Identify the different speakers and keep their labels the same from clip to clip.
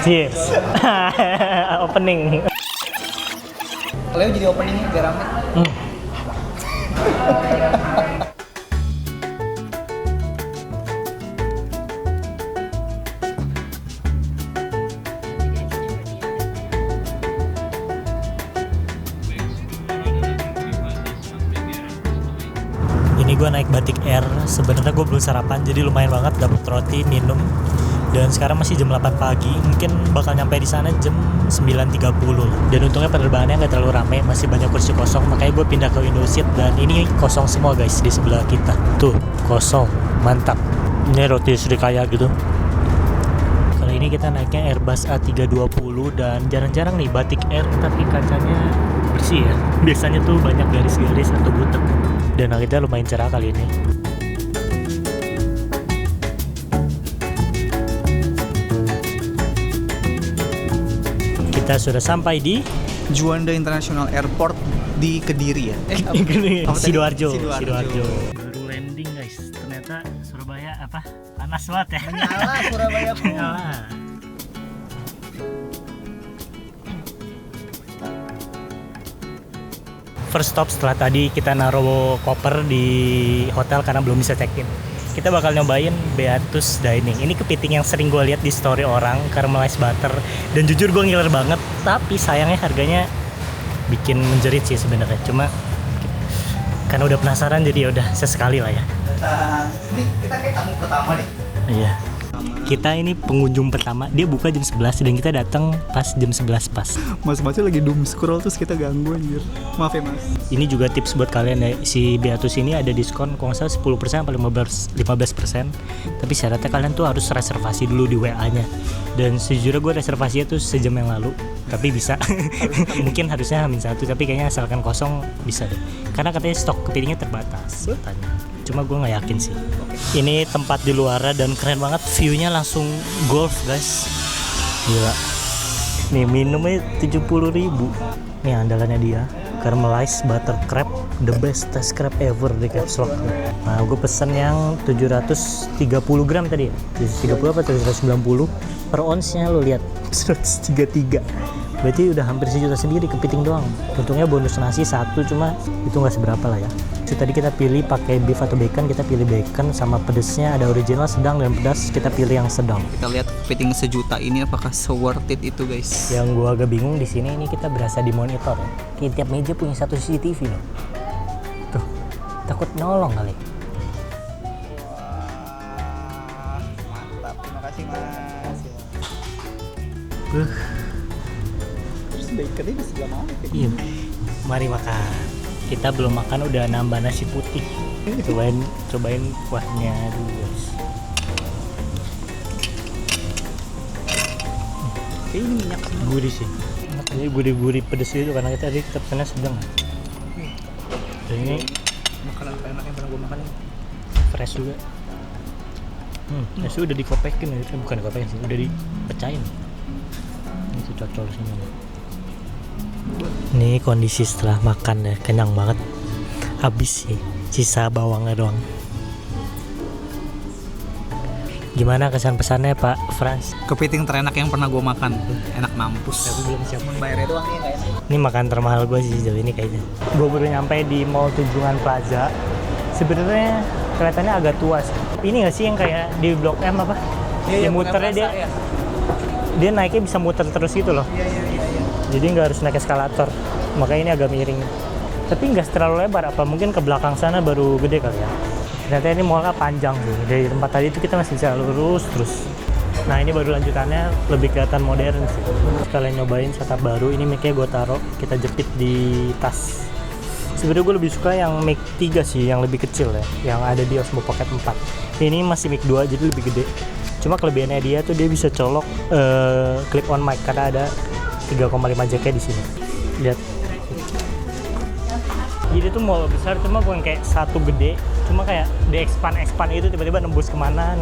Speaker 1: Cheers. Opening.
Speaker 2: Kalau jadi openingnya biar rame.
Speaker 1: Ini gue naik Batik Air. Sebenarnya gue belum sarapan, jadi lumayan banget dapat roti, minum. Dan sekarang masih jam 8 pagi, mungkin bakal nyampe di sana jam 9.30. Dan untungnya penerbangannya nggak terlalu ramai, masih banyak kursi kosong, makanya gue pindah ke Indoseat. Dan ini kosong semua guys di sebelah kita. Tuh, kosong, mantap. Ini roti Srikaya gitu. Kali ini kita naiknya Airbus A320 dan jarang-jarang nih Batik Air, tapi kacanya bersih ya. Biasanya tuh banyak garis-garis atau butek. Dan langitnya lumayan cerah kali ini. Kita sudah sampai di
Speaker 2: Juanda International Airport di Kediri ya?
Speaker 1: Sidoarjo. Baru landing guys. Ternyata Surabaya apa? Panas banget ya.
Speaker 2: Menyala Surabaya pun.
Speaker 1: Menyala. First stop setelah tadi kita naruh koper di hotel karena belum bisa check-in. Kita bakal nyobain Beatus Dining. Ini kepiting yang sering gue lihat di story orang, caramelized butter. Dan jujur gue ngiler banget, tapi sayangnya harganya bikin menjerit sih sebenarnya. Cuma karena udah penasaran jadi udah sesekali lah ya.
Speaker 2: Ini kita kayak tamu pertama nih.
Speaker 1: Iya. Kita ini pengunjung pertama, dia buka jam 11 dan kita datang pas jam 11 pas.
Speaker 2: Mas lagi doom scroll terus kita ganggu anjir. Maaf ya mas.
Speaker 1: Ini juga tips buat kalian ya, si Beatus ini ada diskon kalau nggak salah 10% atau 15%. Tapi syaratnya kalian tuh harus reservasi dulu di WA-nya. Dan sejujurnya gue reservasinya tuh sejam yang lalu, tapi bisa. Mungkin harusnya H-1, tapi kayaknya asalkan kosong bisa deh. Karena katanya stok kepitingnya terbatas katanya. Cuma gue nggak yakin sih. Ini tempat di luar dan keren banget, view-nya langsung golf guys. Gila. Nih minumnya 70.000. Nih andalannya dia, caramelized butter crab, the best test crab ever di Caps Lock. Nah gue pesen yang 730 gram tadi ya, 730 apa 790 per ounce-nya. Lo lihat 133, berarti udah hampir sejuta sendiri kepiting doang. Untungnya bonus nasi satu, cuma itu nggak seberapa lah ya. Tadi kita pilih pakai beef atau bacon, kita pilih bacon. Sama pedesnya ada original, sedang, dan pedas kita pilih yang sedang.
Speaker 2: Kita lihat kepiting sejuta ini apakah worth it itu guys.
Speaker 1: Yang gua agak bingung di sini, ini kita berasa di monitor ya. Kayak tiap meja punya satu CCTV loh. Tuh, takut nolong kali.
Speaker 2: Wah, mantap. Terima kasih mas. Terus baconnya di sebelah mana?
Speaker 1: Iya. Mari makan. Kita belum makan udah nambah nasi putih. Cobain kuahnya dulu guys.
Speaker 2: Ini minyak semua.
Speaker 1: Gurih sih. Ini gurih-gurih pedes itu karena kita tadi pesannya sedang. Dan ini
Speaker 2: makanan enak yang pernah gue makan.
Speaker 1: fresh juga. Nasi udah dikopekin ya, bukan dikopekin sih, udah dipecahin. Itu cocol semua. Ini kondisi setelah makan ya, kenyang banget. Habis sih, sisa bawangnya doang. Gimana kesan pesannya Pak Frans?
Speaker 2: Kepiting terenak yang pernah gue makan. Enak mampus.
Speaker 1: Tapi belum siap.
Speaker 2: Bayarnya doang ya nggak enak.
Speaker 1: Ini makan termahal gue sih sejauh ini kayaknya. Gue baru nyampe di Mall Tunjungan Plaza. Sebenarnya kelihatannya agak tua sih. Ini nggak sih yang kayak di Blok M apa?
Speaker 2: Iya,
Speaker 1: yang muternya dia naiknya bisa muter terus gitu loh.
Speaker 2: Iya.
Speaker 1: Jadi nggak harus naik eskalator. Makanya ini agak miring. Tapi nggak terlalu lebar. Apa mungkin ke belakang sana baru gede kali ya. Ternyata ini mallnya panjang sih. Dari tempat tadi itu kita masih bisa lurus terus. Nah ini baru lanjutannya, lebih kelihatan modern sih. Kalian nyobain setup baru. Ini mic-nya gue taruh, kita jepit di tas. Sebenarnya gue lebih suka yang mic 3 sih, yang lebih kecil ya, yang ada di Osmo Pocket 4. Ini masih mic 2 jadi lebih gede. Cuma kelebihannya dia tuh dia bisa colok clip on mic karena ada 3,5 jack di sini. Lihat. Jadi tuh mall besar, cuma bukan kayak satu gede, cuma kayak di expand itu tiba-tiba nembus kemana.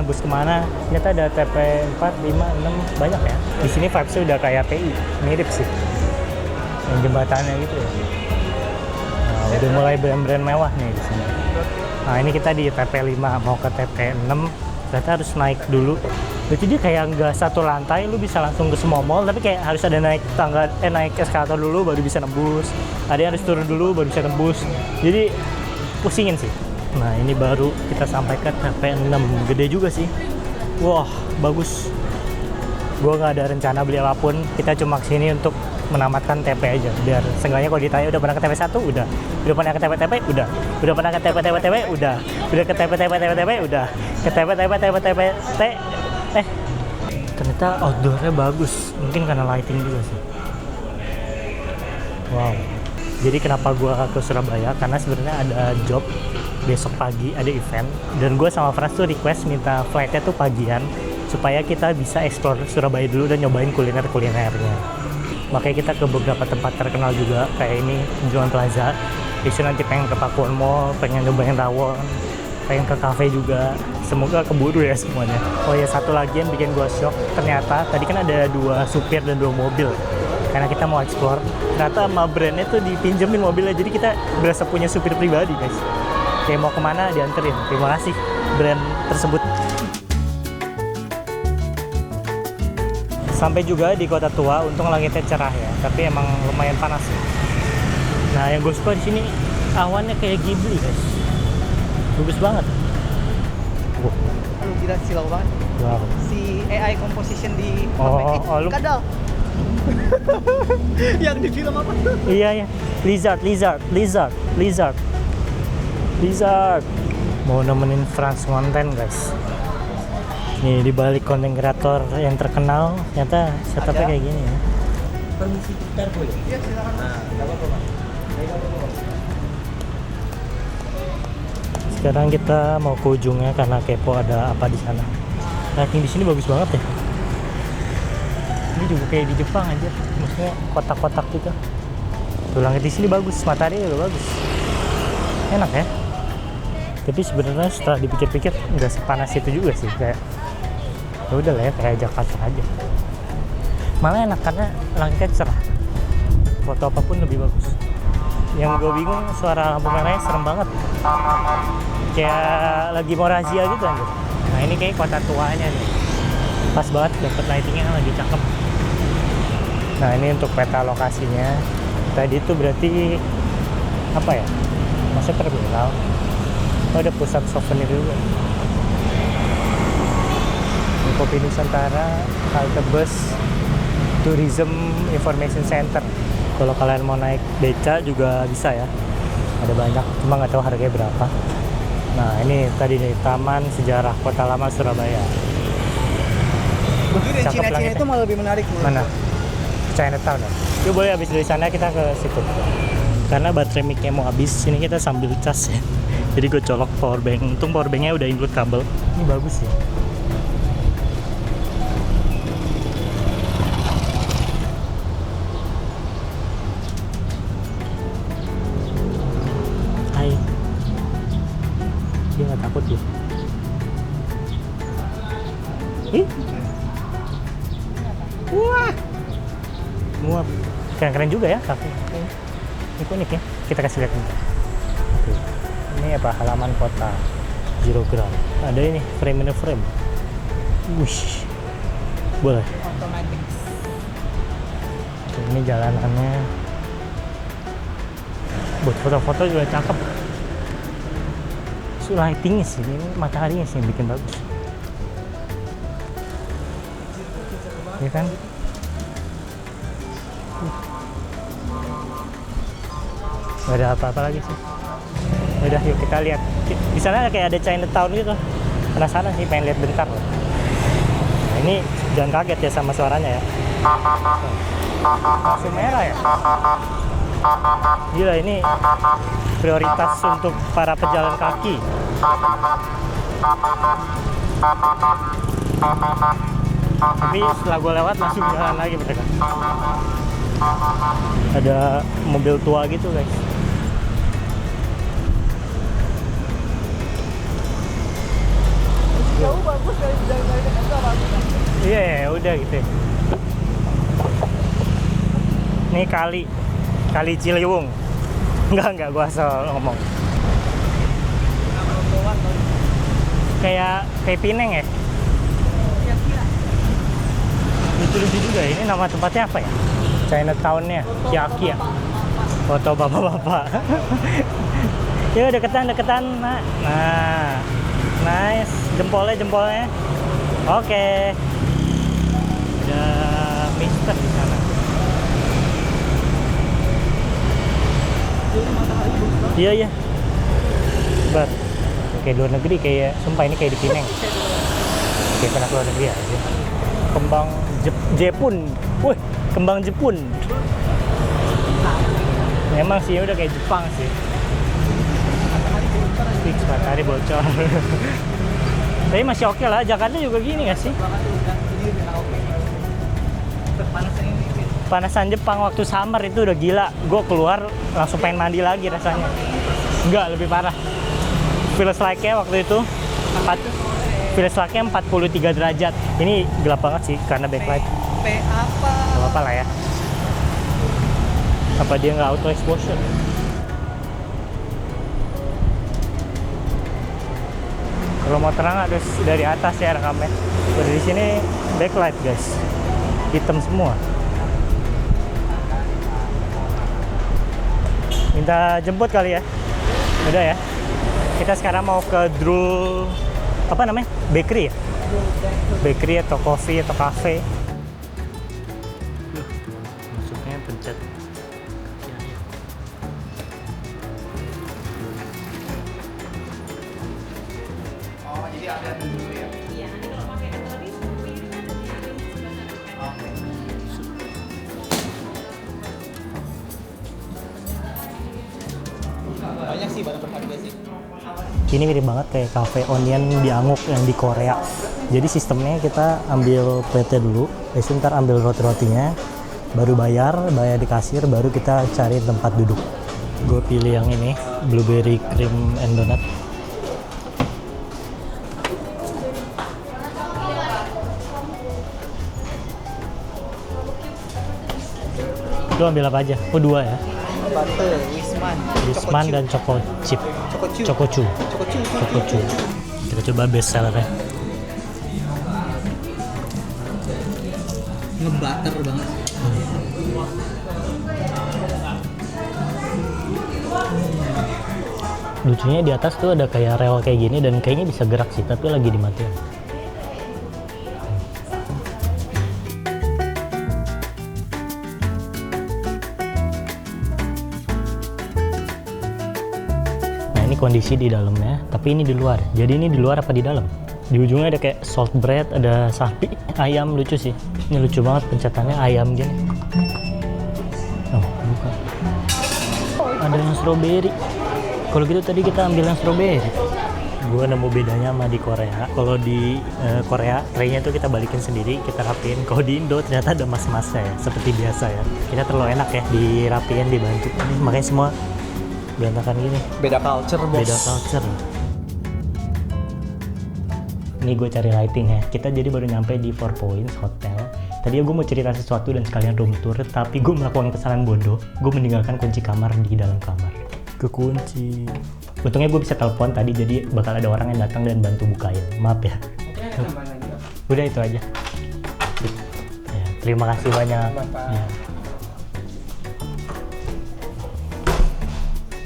Speaker 1: Ternyata ada TP 4, 5, 6 banyak ya. Di sini vibes-nya udah kayak PI, mirip sih. Yang jembatannya gitu ya. Nah, udah mulai brand-brand mewah nih di sini. Nah, ini kita di TP 5 mau ke TP 6, ternyata harus naik dulu Berarti dia kayak nggak satu lantai, lu bisa langsung ke semua mall, tapi kayak harus ada naik tangga, naik eskalator dulu baru bisa nembus. Ada yang harus turun dulu baru bisa nembus. Jadi pusingin sih. Nah ini baru kita sampai ke TP6, gede juga sih. Wah bagus. Gua nggak ada rencana beli apapun, kita cuma kesini untuk menamatkan TP aja. Biar seenggaknya kalau ditanya udah pernah ke TP 1, udah pernah ke TP, udah pernah ke TP, udah ke TP, udah ke TP, ternyata outdoornya bagus, mungkin karena lighting juga sih. Wow. Jadi kenapa gua ke Surabaya? Karena sebenarnya ada job besok pagi, ada event, dan gue sama Frans tuh request minta flightnya tuh pagian supaya kita bisa explore Surabaya dulu dan nyobain kuliner-kulinernya. Makanya kita ke beberapa tempat terkenal juga, kayak ini Juan Plaza. Besok nanti pengen ke Pakuan Mall, pengen nyobain rawon, pengen ke cafe juga. Semoga keburu ya semuanya. Oh ya, satu lagi yang bikin gue shock, ternyata tadi kan ada 2 supir dan 2 mobil. Karena kita mau explore, ternyata sama brandnya tuh dipinjemin mobilnya, jadi kita berasa punya supir pribadi guys. Kayak mau kemana dianterin. Terima kasih brand tersebut. Sampai juga di Kota Tua, untung langitnya cerah ya, tapi emang lumayan panas ya. Nah yang gue suka di sini awannya kayak Ghibli guys, bagus banget.
Speaker 2: Lu gila silau banget.
Speaker 1: Wow.
Speaker 2: Si AI composition di
Speaker 1: lu
Speaker 2: kadal. Yang di film apa?
Speaker 1: Iya ya, Lizard. Mau nemenin Frans konten guys. Nih di balik konten kreator yang terkenal, ternyata setupnya kayak gini ya.
Speaker 3: Permisi bentar boleh?
Speaker 2: Iya silakan.
Speaker 3: Nah, enggak apa-apa, Pak.
Speaker 1: Sekarang kita mau ke ujungnya karena kepo ada apa di sana. Lighting di sini bagus banget ya. Ini juga kayak di Jepang aja, maksudnya kotak-kotak gitu. Tuh langit di sini bagus, matahari juga bagus. Enak ya. Tapi sebenarnya setelah dipikir-pikir nggak sepanas itu juga sih, kayak ya udah lah ya kayak Jakarta aja. Malah enak karena langitnya cerah, foto apapun lebih bagus. Yang gue bingung suara lampu merahnya serem banget, kayak lagi mau razia gitu anjir. Nah ini kayak Kota Tuanya nih, pas banget dapet lightingnya lagi cakep. Nah ini untuk peta lokasinya. Tadi itu berarti apa ya, maksudnya terminal. Oh, ada pusat souvenir juga. Ini Kopi Nusantara, halte bus, Tourism Information Center. Kalau kalian mau naik beca juga bisa ya. Ada banyak, cuma nggak tahu harganya berapa. Nah ini tadi nih Taman Sejarah Kota Lama Surabaya.
Speaker 2: Mungkin yang
Speaker 1: Cakep
Speaker 2: Cina-Cina
Speaker 1: langitnya.
Speaker 2: itu malah lebih menarik menurut
Speaker 1: Mana?
Speaker 2: gua.
Speaker 1: Chinatown ya? Yuk boleh, habis dari sana kita ke situ. Karena baterai mic-nya mau habis, ini kita sambil cas ya. Jadi gue colok powerbank. Untung powerbanknya udah include kabel. Ini bagus ya. Hai. Dia nggak takut ya? Ih. Wah. Muap. Keren-keren juga ya kafe. Ini unik ya. Kita kasih lihat bentar. Oke. Ini apa, halaman kota Zero Ground. Ada ini frame in a frame. Wush. Boleh.
Speaker 2: Otomatis.
Speaker 1: Oke, ini jalanannya. Buat foto-foto juga cakep. So, lightingnya sih, ini mataharinya sih yang bikin bagus. Ya kan? Gak ada apa-apa lagi sih. Udah yuk kita lihat. Di sana kayak ada Chinatown gitu. Penasaran sih, pengen lihat bentar loh. Nah, ini jangan kaget ya sama suaranya ya. Lampu merah ya. Gila, ini prioritas untuk para pejalan kaki. Tapi setelah gue lewat langsung jalan lagi mereka. Ada mobil tua gitu guys.
Speaker 2: Jauh bagus dari dekat itu bagus.
Speaker 1: Iya ya, udah gitu ya. Ini kali Ciliwung. Enggak gua asal ngomong. Kayak Pineng ya. lucu juga. Ini nama tempatnya apa ya? Chinatown-nya, Kiaki ya. Foto bapak-bapak. Yuk deketan. Nah, nice. Jempolnya. Oke. Ada Mister di sana. Iya. Bar. Kayak luar negeri, kayak sumpah ini kayak di Pineng. Kayak pernah luar negeri aja. Kembang Jepun. Wih, kembang Jepun. Memang sih udah kayak Jepang sih. Fix matahari bocor. Tapi masih oke lah. Jakarta juga gini gak sih? Panasan Jepang waktu summer itu udah gila. Gue keluar langsung pengen mandi lagi rasanya. Enggak, lebih parah. Feels like-nya waktu itu 43 derajat. Ini gelap banget sih karena backlight. Gak apa lah ya. Apa dia nggak auto exposure? Kalau mau terang harus dari atas ya rekamnya. Dari sini backlight guys, hitam semua. Minta jemput kali ya. Udah ya. Kita sekarang mau ke Drul apa namanya? Bakery ya? Bakery atau coffee atau cafe. Masuknya pencet.
Speaker 2: Oh, jadi ada dulu ya.
Speaker 4: Iya, nanti kalau pakai teroris, kopi ini kan ada di sebelah sana.
Speaker 2: Oke. Banyak sih barang berharga sih.
Speaker 1: Ini mirip banget kayak cafe onion di Anguk yang di Korea. Jadi sistemnya kita ambil plate dulu, terus ntar ambil roti-rotinya, baru bayar di kasir, baru kita cari tempat duduk. Gue pilih yang ini, blueberry cream and donut. Lu ambil apa aja? Oh 2 ya?
Speaker 2: Butter,
Speaker 1: Wisman dan Choco Chip. Choco Chew. Kita coba best sellernya.
Speaker 2: Ngebutter banget.
Speaker 1: Lucunya di atas tuh ada kayak rel kayak gini dan kayaknya bisa gerak sih, tapi lagi dimatiin. Nah ini kondisi di dalamnya, tapi ini di luar. Jadi ini di luar apa di dalam? Di ujungnya ada kayak salt bread, ada sapi, ayam, lucu sih. Ini lucu banget pencetannya ayam gini. Oh bukan. Ada yang strawberry. Kalau gitu tadi kita ambil yang strawberry. Gue nemu bedanya sama di Korea. Kalau di Korea, traynya tuh kita balikin sendiri, kita rapiin. Kalau di Indo ternyata ada mas-masnya ya, seperti biasa ya. Kita terlalu enak ya, dirapiin, dibantu. Makanya semua berantakan gini.
Speaker 2: Beda culture, bos.
Speaker 1: Beda culture. Ini gue cari lighting ya. Kita jadi baru nyampe di Four Points Hotel. Tadi gue mau cerita sesuatu dan sekalian room tour, tapi gue melakukan kesalahan bodoh. Gue meninggalkan kunci kamar di dalam kamar. Kekunci. Untungnya gue bisa telepon tadi, jadi bakal ada orang yang datang dan bantu bukain. Maaf ya. Udah itu aja. Ya, terima kasih banyak. Ya.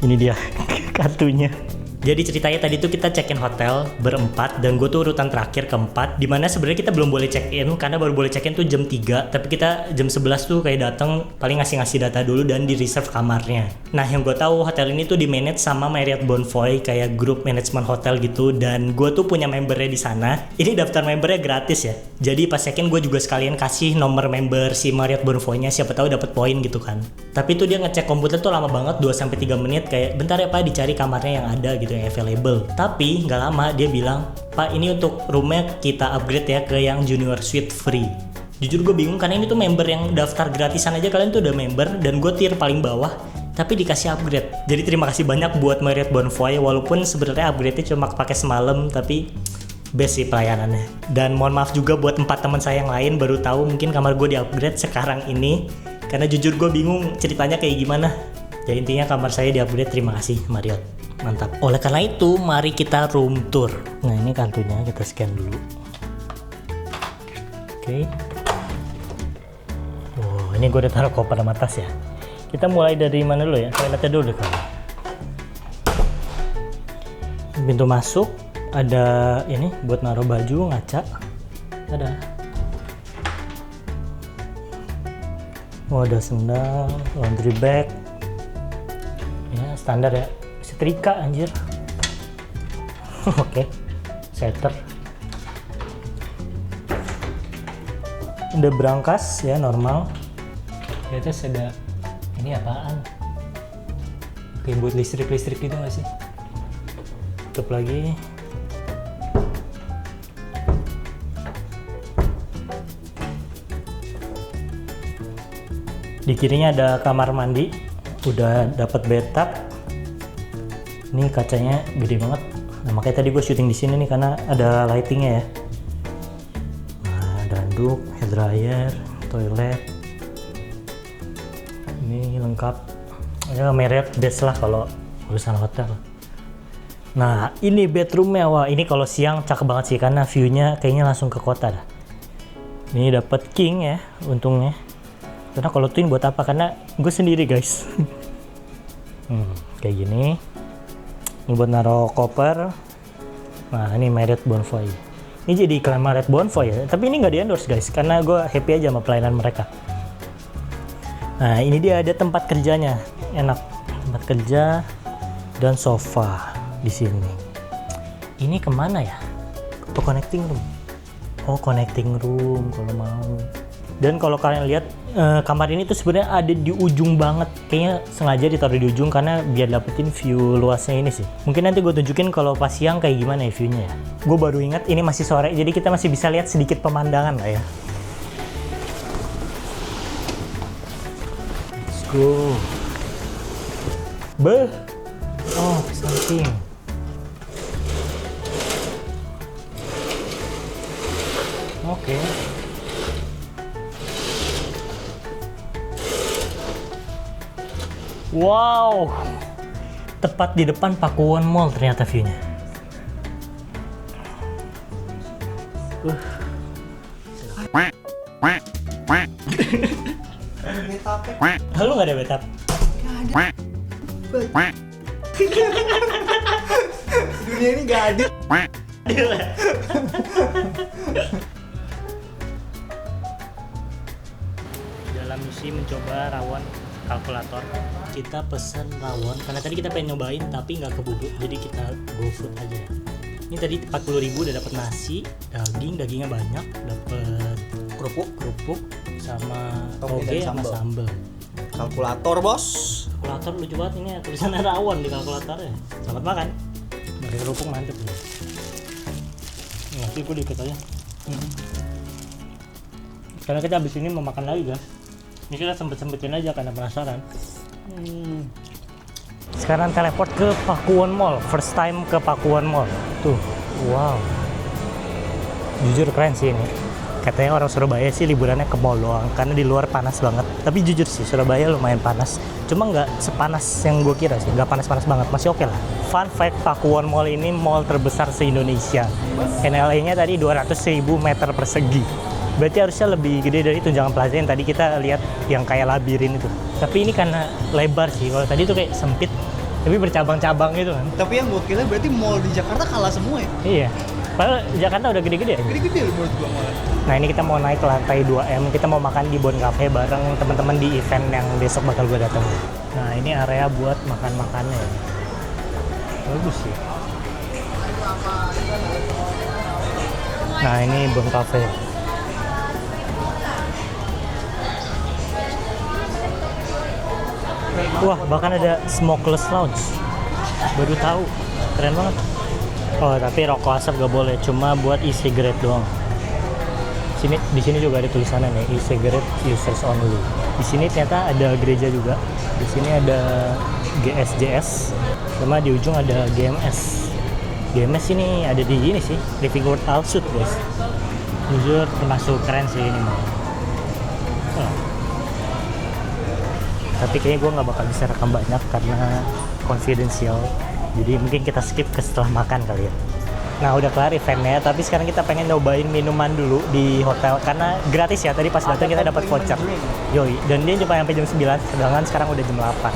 Speaker 1: Ini dia kartunya. Jadi ceritanya tadi tuh kita check-in hotel berempat dan gue tuh urutan terakhir keempat, dimana sebenarnya kita belum boleh check-in karena baru boleh check-in tuh jam 3, tapi kita jam 11 tuh kayak datang paling ngasih data dulu dan di reserve kamarnya. Nah yang gue tahu hotel ini tuh di manage sama Marriott Bonvoy kayak grup manajemen hotel gitu, dan gue tuh punya membernya di sana. Ini daftar membernya gratis ya. Jadi pas check-in gue juga sekalian kasih nomor member si Marriott Bonvoy-nya, siapa tahu dapat poin gitu kan. Tapi tuh dia ngecek komputer tuh lama banget, 2-3 menit, kayak bentar ya Pak dicari kamarnya yang ada gitu yang available. Tapi nggak lama dia bilang, Pak ini untuk roomnya kita upgrade ya ke yang junior suite free. Jujur gue bingung karena ini tuh member yang daftar gratisan aja kalian tuh udah member, dan gue tier paling bawah tapi dikasih upgrade. Jadi terima kasih banyak buat Marriott Bonvoy, walaupun sebenarnya upgrade-nya cuma pakai semalam, tapi best sih pelayanannya. Dan mohon maaf juga buat 4 teman saya yang lain baru tahu mungkin kamar gue di upgrade sekarang ini, karena jujur gue bingung ceritanya kayak gimana. Ya intinya kamar saya di upgrade, terima kasih Marriott. Mantap. Oleh karena itu, mari kita room tour. Nah, ini kartunya kita scan dulu. Oke. Ini gue udah taruh koper sama tas ya. Kita mulai dari mana dulu ya? Toiletnya dulu deh kali. Pintu masuk ada ini buat naruh baju, ngaca. Ada. Oh, ada sendal, laundry bag. Ya, standar ya. Setrika anjir. Oke. Setter. Ada brankas ya, normal. Di atas ada ini apaan? Kayak buat listrik gitu nggak sih? Tutup lagi. Di kirinya ada kamar mandi, udah dapat bathtub. Ini kacanya gede banget. Nah, makanya tadi gue syuting di sini nih karena ada lightingnya ya. Nah, ada handuk, hair dryer, toilet. Ini lengkap. Ya Marriott best lah kalau urusan hotel. Nah, ini bedroomnya. Wah, ini kalau siang cakep banget sih karena view-nya kayaknya langsung ke kota dah. Ini dapat king ya, untungnya. Karena kalau twin buat apa? Karena gue sendiri guys. Kayak gini. Ini buat naruh koper. Nah, ini Marriott Bonvoy. Ini jadi iklan Marriott Bonvoy ya. Tapi ini nggak di endorse guys, karena gue happy aja sama pelayanan mereka. Nah, ini dia ada tempat kerjanya. Enak. Tempat kerja dan sofa di sini. Ini kemana ya? Oh, connecting room. Oh, connecting room kalau mau. Dan kalau kalian lihat kamar ini tuh sebenarnya ada di ujung banget. Kayaknya sengaja ditaruh di ujung karena biar dapetin view luasnya ini sih. Mungkin nanti gue tunjukin kalau pas siang kayak gimana ya view-nya ya. Gue baru ingat ini masih sore, jadi kita masih bisa lihat sedikit pemandangan lah ya. Let's go. Beh. Oh, samping. Oke. Wow, tepat di depan Pakuwon Mall ternyata view-nya. Lu nggak ada bathtub?
Speaker 2: Dunia ini gak adil.
Speaker 1: Dalam misi mencoba rawon kalkulator, kita pesen rawon karena tadi kita pengen nyobain tapi nggak keburu, jadi kita go food aja. Ini tadi 40.000 udah dapet nasi, dagingnya banyak, dapet kerupuk sama toge sama sambal.
Speaker 2: Kalkulator bos.
Speaker 1: Kalkulator lucu banget, ini tulisannya rawon di kalkulatornya. Selamat makan. Pakai kerupuk mantep nih. Nasi gue dikit aja. Karena kita habis ini mau makan lagi guys. Ini kita sempet-sempetin aja karena penasaran. Sekarang teleport ke Pakuwon Mall. First time ke Pakuwon Mall. Tuh, wow. Jujur keren sih ini. Katanya orang Surabaya sih liburannya ke mall doang karena di luar panas banget. Tapi jujur sih Surabaya lumayan panas. Cuma nggak sepanas yang gue kira sih. Nggak panas-panas banget. Masih oke lah. Fun fact, Pakuwon Mall ini mall terbesar se-Indonesia. NLA-nya tadi 200.000 meter persegi. Berarti harusnya lebih gede dari Tunjungan Plaza yang tadi kita lihat yang kayak labirin itu. Tapi ini karena lebar sih. Kalau tadi tuh kayak sempit, tapi bercabang-cabang gitu kan.
Speaker 2: Tapi yang gue kira berarti mall di Jakarta kalah semua ya?
Speaker 1: Iya. Padahal Jakarta udah gede-gede ya.
Speaker 2: Gede-gede loh menurut gue malah.
Speaker 1: Nah, ini kita mau naik ke lantai 2M. Kita mau makan di Bon Cafe bareng teman-teman di event yang besok bakal gue datang. Nah, ini area buat makan-makannya ya. Bagus sih. Nah, ini Bon Cafe. Wah, bahkan ada smokeless lounge. Baru tahu, keren banget. Oh, tapi rokok asap gak boleh, cuma buat e-cigarette doang. Di sini juga ada tulisannya nih, e-cigarette users only. Di sini ternyata ada gereja juga. Di sini ada GSJS, sama di ujung ada GMS. GMS ini ada di ini sih, Living World Al-Sud, guys. Jujur termasuk keren sih ini mah. Tapi kayaknya gue nggak bakal bisa rekam banyak karena confidential, jadi mungkin kita skip ke setelah makan kali ya. Nah udah kelar eventnya, tapi sekarang kita pengen nyobain minuman dulu di hotel karena gratis ya. Tadi pas datang kita dapat voucher. Yoi, dan dia cuma sampai jam 9, sedangkan sekarang udah jam 8.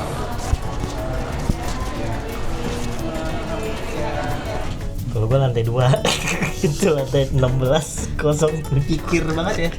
Speaker 1: Kalau gue lantai 2, itu lantai 16 kosong.
Speaker 2: Pikir banget ya.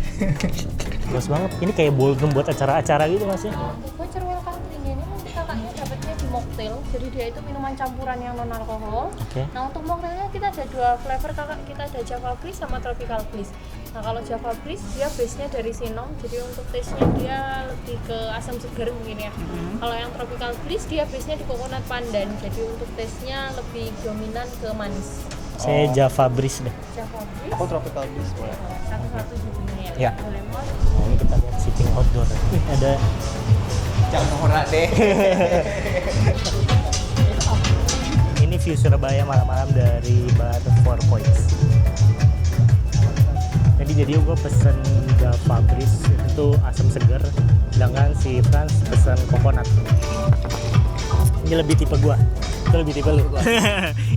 Speaker 1: Luas banget. Ini kayak ballroom buat acara-acara gitu Mas ya.
Speaker 4: Voucher welcome drink ini nanti kakaknya dapatnya di mocktail. Jadi dia itu minuman campuran yang non alkohol.
Speaker 1: Oke.
Speaker 4: Nah untuk mocktailnya kita ada 2 flavor kakak. Kita ada Java Bliss sama Tropical Bliss. Nah kalau Java Bliss dia base-nya dari Sinong. Jadi untuk taste-nya dia lebih ke asam segar mungkin ya. Kalau yang Tropical Bliss dia base-nya di coconut pandan. Jadi untuk taste-nya lebih dominan ke manis.
Speaker 1: Saya Java Breeze deh.
Speaker 4: Java Bliss.
Speaker 2: Aku tropical bliss boleh.
Speaker 4: Satu-satu judulnya
Speaker 1: Ya.
Speaker 4: Ada lemon.
Speaker 1: Nah, ini kita lihat sitting outdoor. Wih, ada
Speaker 2: Jangan norak deh.
Speaker 1: ini view Surabaya malam-malam dari bar 4 Points. Jadi gue pesen Java Breeze itu asam segar, sedangkan si Franz pesen coconut. Ini lebih tipe gua. Itu lebih tipe lu.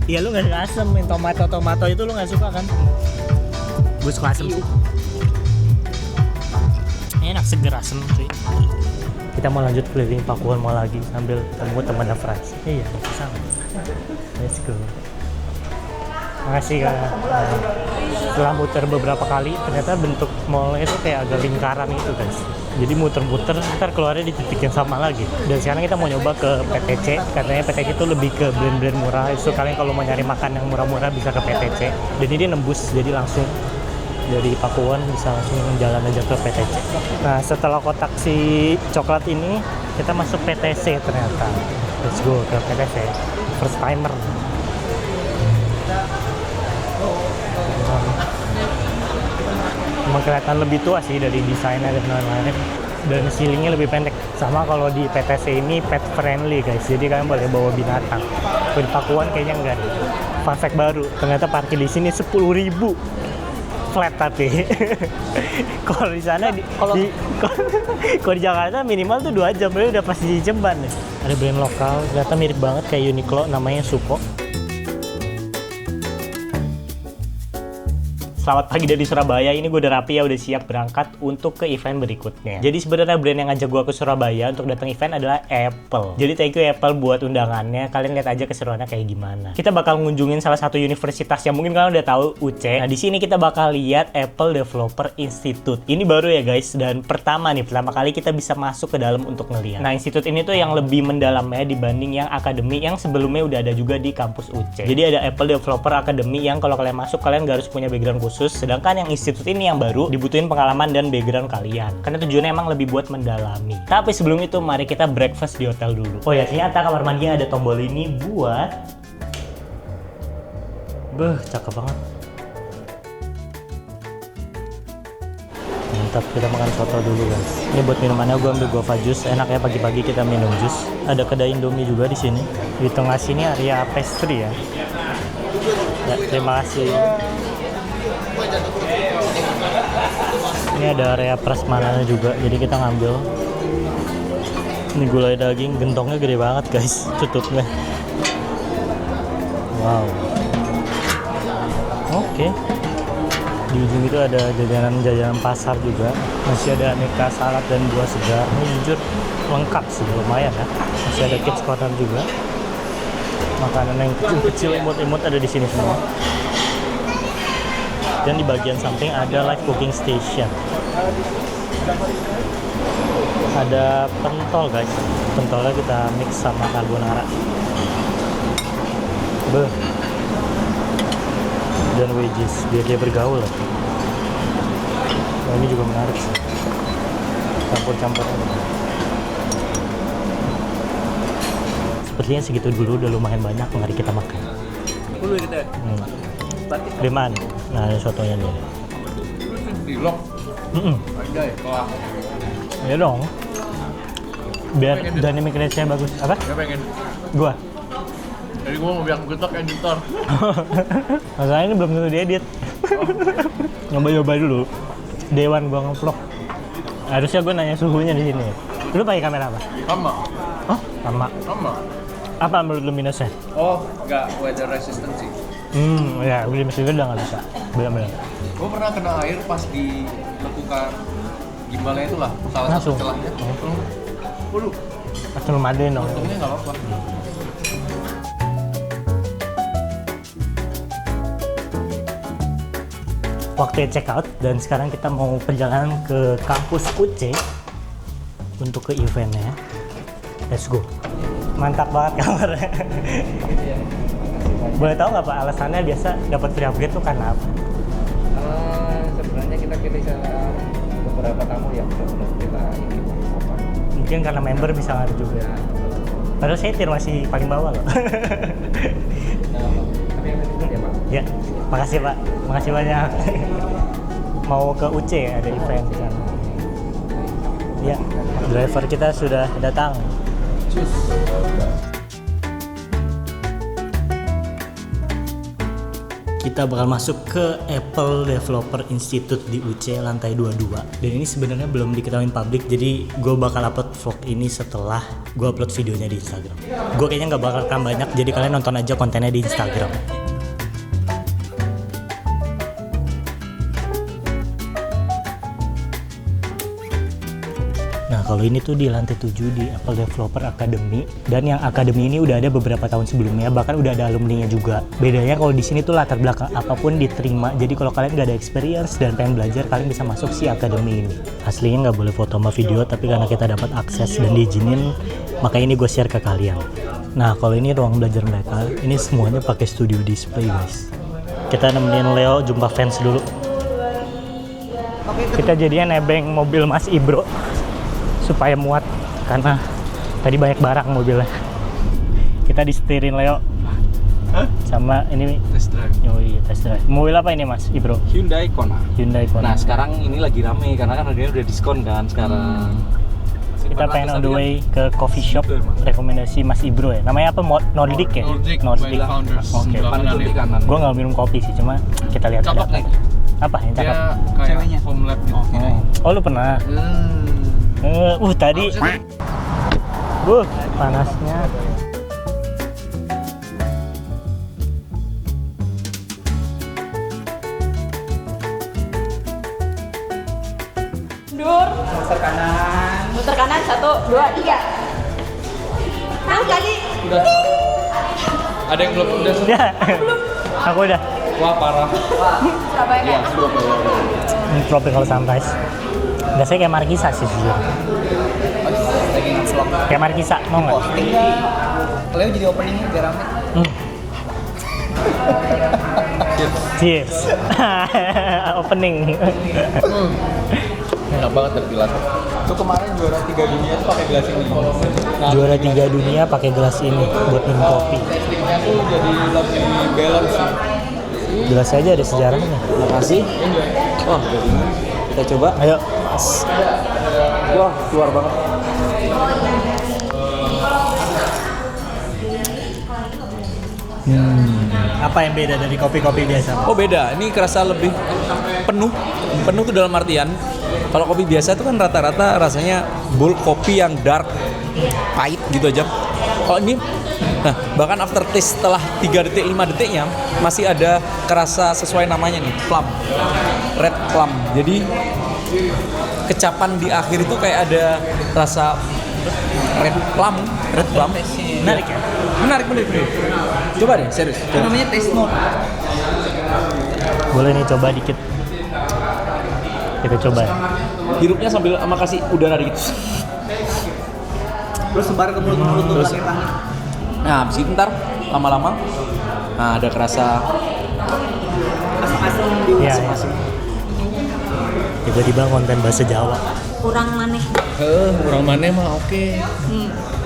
Speaker 1: Iya lu nggak suka asam, yang tomato itu lu nggak suka kan? Gue suka asam sih. Enak seger asem cuy. Kita mau lanjut keliling Pakuan Mall lagi sambil ketemu teman Franz. Iya, sama. Let's go. Makasih Kak. Setelah muter beberapa kali, ternyata bentuk mallnya itu kayak agak lingkaran gitu guys. Jadi muter-muter, ntar keluarnya di titik yang sama lagi. Dan sekarang kita mau nyoba ke PTC. Katanya PTC itu lebih ke brand-brand murah. So kalian kalau mau nyari makan yang murah-murah bisa ke PTC. Dan ini nembus, jadi langsung dari Pakuan bisa langsung jalan aja ke PTC. Nah setelah kotak si coklat ini, kita masuk PTC ternyata. Let's go ke PTC. First timer. Emang kelihatan lebih tua sih dari desainnya dan lain-lain, dan ceilingnya lebih pendek. Sama kalau di PTC ini pet friendly guys, jadi kalian boleh bawa binatang. Kalau di Pakuan kayaknya enggak deh. Fun fact baru, ternyata parkir di sini 10.000 flat tapi kalau di sana kalau di Jakarta minimal tuh 2 jam udah pasti di Jemban nih. Ada brand lokal, ternyata mirip banget kayak Uniqlo, namanya Suko. Selamat pagi dari Surabaya, ini gue udah rapi ya, udah siap berangkat untuk ke event berikutnya. Jadi sebenarnya brand yang ngajak gue ke Surabaya untuk datang event adalah Apple. Jadi thank you Apple buat undangannya, kalian lihat aja keseruannya kayak gimana. Kita bakal ngunjungin salah satu universitas yang mungkin kalian udah tahu, UC. Nah di sini kita bakal lihat Apple Developer Institute. Ini baru ya guys, dan pertama kali kita bisa masuk ke dalam untuk ngeliat. Nah institut ini tuh yang lebih mendalamnya dibanding yang akademi yang sebelumnya udah ada juga di kampus UC. Jadi ada Apple Developer Academy yang kalau kalian masuk kalian gak harus punya background khusus. Sedangkan yang institut ini yang baru dibutuhin pengalaman dan background kalian karena tujuannya emang lebih buat mendalami. Tapi sebelum itu mari kita breakfast di hotel dulu. Oh ya ternyata kamar mandinya ada tombol ini buat cakep banget. Mantap, kita makan soto dulu guys. Ini buat minumannya gue ambil guava juice, enak ya pagi-pagi kita minum jus. Ada kedai Indomie juga di sini. Di tengah sini area pastry ya. Ya, terima kasih. Ini ada area prasmananya juga, jadi kita ngambil. Ini gulai daging, gentongnya gede banget guys, tutupnya. Wow. Oke. Di ujung itu ada jajanan pasar juga. Masih ada aneka salad dan buah segar. Ini jujur lengkap sih, lumayan ya. Masih ada kids corner juga. Makanan yang kecil-kecil, imut-imut ada di sini semua. Dan di bagian samping ada live cooking station. Ada pentol guys. Pentolnya kita mix sama carbonara. Dan wedges biar dia bergaul. Nah, ini juga menarik sih. Campur-campur. Sepertinya segitu dulu, udah lumayan banyak. Mari kita makan.
Speaker 2: Dulu kita.
Speaker 1: Di mana? Nah, ada sotonya nih.
Speaker 3: Dilok. Anjay, wah.
Speaker 1: Ya dong. Biar dynamic range-nya bagus. Apa?
Speaker 3: Gue pengen.
Speaker 1: Gua.
Speaker 3: Jadi gue mau bilang getok editor.
Speaker 1: Masalahnya ini belum tentu diedit. Nyoba-nyoba dulu. Dewan gua nge-vlog. Harusnya gua nanya suhunya di sini. Lu pakai kamera apa?
Speaker 3: Sama.
Speaker 1: Oh, sama.
Speaker 3: Sama.
Speaker 1: Apa menurut lu minusnya?
Speaker 3: Oh, enggak weather resistant sih.
Speaker 1: Ya beli mesin udah nggak bisa. Benar-benar.
Speaker 3: Gue pernah kena air pas di lekukan gimbalnya itu lah, salah
Speaker 1: Langsung.
Speaker 3: satu celahnya. Waduh,
Speaker 1: Langsung lumaden dong.
Speaker 3: untungnya nggak apa-apa.
Speaker 1: Waktunya check out dan sekarang kita mau perjalanan ke kampus UC untuk ke eventnya. Let's go. Mantap banget kamarnya. Boleh tahu nggak Pak alasannya biasa dapat free upgrade tuh karena apa?
Speaker 5: Sebenarnya kita pilih beberapa tamu yang benar-benar kita ingin apa.
Speaker 1: Mungkin karena member bisa ngaruh juga. Padahal saya tier masih paling bawah loh.
Speaker 5: Tapi yang itu ya Pak.
Speaker 1: Ya, makasih Pak. Makasih banyak. Mau ke UC ya, ada event di sana. Ya, driver kita sudah datang. Kita bakal masuk ke Apple Developer Institute di UC lantai 22. Dan ini sebenarnya belum diketahui publik, jadi gue bakal upload vlog ini setelah gue upload videonya di Instagram. Gue kayaknya nggak bakal rekam banyak, jadi kalian nonton aja kontennya di Instagram. Nah kalau ini tuh di lantai 7 di Apple Developer Academy, dan yang Academy ini udah ada beberapa tahun sebelumnya, bahkan udah ada alumni-nya juga. Bedanya kalau di sini tuh latar belakang apapun diterima, jadi kalau kalian nggak ada experience dan pengen belajar, kalian bisa masuk si Academy ini. Aslinya nggak boleh foto sama video, tapi karena kita dapat akses dan diizinin, makanya ini gue share ke kalian. Nah kalau ini ruang belajar mereka, ini semuanya pakai studio display guys. Kita nemenin Leo jumpa fans dulu. Kita jadinya nebeng mobil Mas Ibro supaya muat karena tadi banyak barang mobilnya. Kita disetirin Leo. Sama ini
Speaker 3: Test drive.
Speaker 1: oh iya test drive. Mobil apa ini Mas Ibro?
Speaker 5: Hyundai Kona.
Speaker 1: Hyundai Kona.
Speaker 5: Nah sekarang ini lagi rame karena kan harganya udah diskon kan sekarang.
Speaker 1: Kita pengen on the way ke coffee shop, rekomendasi Mas Ibro ya. Namanya apa? Nordic ya?
Speaker 3: Nordic by the Founders.
Speaker 1: Oke.
Speaker 3: Sebelah
Speaker 5: Depan itu
Speaker 3: kanan
Speaker 5: di
Speaker 3: nih.
Speaker 5: kanan.
Speaker 1: Gua nggak minum kopi sih, cuma kita lihat ada
Speaker 3: Cakep
Speaker 1: apa.
Speaker 3: nih.
Speaker 1: Apa yang cakep?
Speaker 3: Dia kayak
Speaker 2: Ceweknya.
Speaker 3: home lab gitu.
Speaker 1: Oh lu pernah? Tadi panasnya.
Speaker 6: Mundur. Muter kanan 1, 2, 3. Tahu tadi?
Speaker 3: Ada yang belum udah
Speaker 1: Ya. Aku udah.
Speaker 3: wah parah.
Speaker 6: Surabaya
Speaker 3: Iya,
Speaker 6: kan?
Speaker 3: sudah bayar.
Speaker 1: Ini tropical sunrise. Biasanya kayak markisa sih sejujurnya.
Speaker 2: Lagi nge-vlog.
Speaker 1: Kayak markisa, mau nggak?
Speaker 2: Posting. Leo jadi openingnya biar rame.
Speaker 1: Cheers. Opening.
Speaker 3: Enak banget terpilat.
Speaker 2: Itu kemarin juara 3 dunia tuh pakai gelas ini. Nah,
Speaker 1: Juara 3 dunia pakai gelas ini buat minum kopi.
Speaker 2: testingnya tuh jadi lebih balance sih.
Speaker 1: Gelas aja ada sejarahnya.
Speaker 5: Makasih. Wah, kita coba.
Speaker 1: Ayo.
Speaker 5: Wah, keluar banget.
Speaker 1: Apa yang beda dari kopi-kopi biasa?
Speaker 7: Oh beda, ini kerasa lebih penuh. Penuh tuh dalam artian kalau kopi biasa itu kan rata-rata rasanya bold kopi yang dark, pahit gitu aja. Kalau ini, nah bahkan aftertaste setelah 3 detik, 5 detiknya masih ada kerasa sesuai namanya nih, plum, red plum. Jadi kecapan di akhir itu kayak ada rasa red plum.
Speaker 1: Menarik ya?
Speaker 7: Menarik. Coba deh, serius.
Speaker 2: Itu namanya taste note.
Speaker 1: Boleh nih coba dikit. Kita coba ya.
Speaker 7: Hirupnya sambil sama kasih udara dikit.
Speaker 2: Terus sebar ke mulut-mulut tuh
Speaker 7: Terus.
Speaker 2: langit-langit.
Speaker 7: Nah, habis itu ntar lama-lama nah ada kerasa
Speaker 2: Asam-asam di
Speaker 1: Iya. Tiba-tiba konten bahasa Jawa.
Speaker 6: Kurang maneh.
Speaker 3: Orang mana mah oke.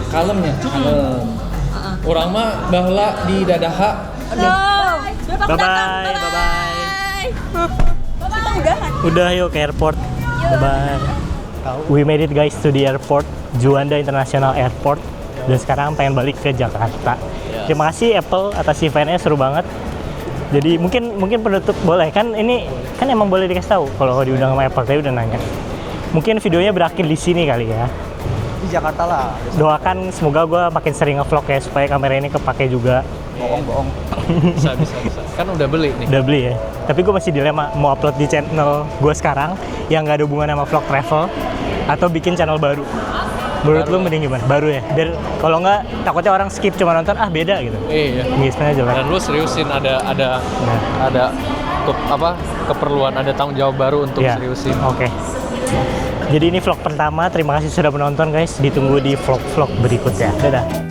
Speaker 3: Kalemnya. Kalem. Orang mah baheula di dadaha.
Speaker 6: Aduh.
Speaker 1: Bye bye.
Speaker 6: Kita udahan.
Speaker 1: Udah yuk ke airport. Bye bye. We made it guys to the airport, Juanda International Airport. Dan sekarang pengen balik ke Jakarta. Terima kasih Apple atas eventnya, seru banget. Jadi mungkin penutup boleh kan, ini kan emang boleh dikasih tahu kalau diundang sama Apple, tadi udah nanya. Mungkin videonya berakhir di sini kali ya.
Speaker 2: Di Jakarta lah.
Speaker 1: Doakan semoga gue makin sering nge-vlog ya supaya kamera ini kepake juga.
Speaker 2: Bohong.
Speaker 3: Bisa. Kan udah beli nih.
Speaker 1: Udah beli ya. Tapi gue masih dilema mau upload di channel gue sekarang yang nggak ada hubungan sama vlog travel atau bikin channel baru. Menurut lu mending gimana? Baru ya. Biar kalau nggak takutnya orang skip cuma nonton beda gitu.
Speaker 3: Iya.
Speaker 1: Gimana aja lah.
Speaker 3: Dan lu seriusin ada keperluan, ada tanggung jawab baru untuk
Speaker 1: Iya.
Speaker 3: seriusin.
Speaker 1: Oke. Jadi ini vlog pertama. Terima kasih sudah menonton guys. Ditunggu di vlog-vlog berikutnya. Dadah.